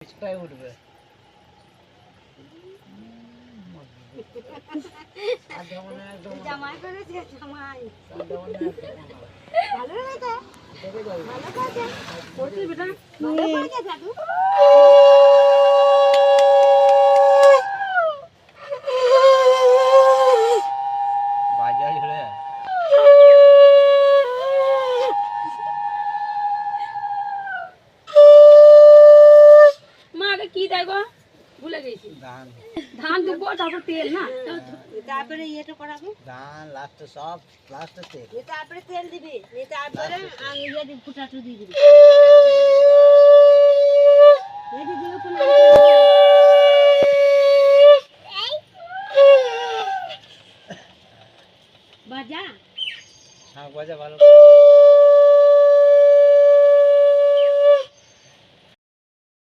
পিছটায় উঠবে জামাই করেছে জামাই ভালো লাগে ভালো কাজে করছিস বেটা ভালো কাজে দাদু বাজাই হলে মা আগে কি দেবো ভুলে গেছি ধান ধান দেবো তারপর তেল না তারপরে ইয়েটা করাবো ধান লাস্ট সব লাস্ট তেল তারপরে তেল দিবি তারপরে ইয়ে দিবি ফুটাটো দিয়ে দিবি এই দিদিকে পুনঃ বাজা শাক ভাজা ভালো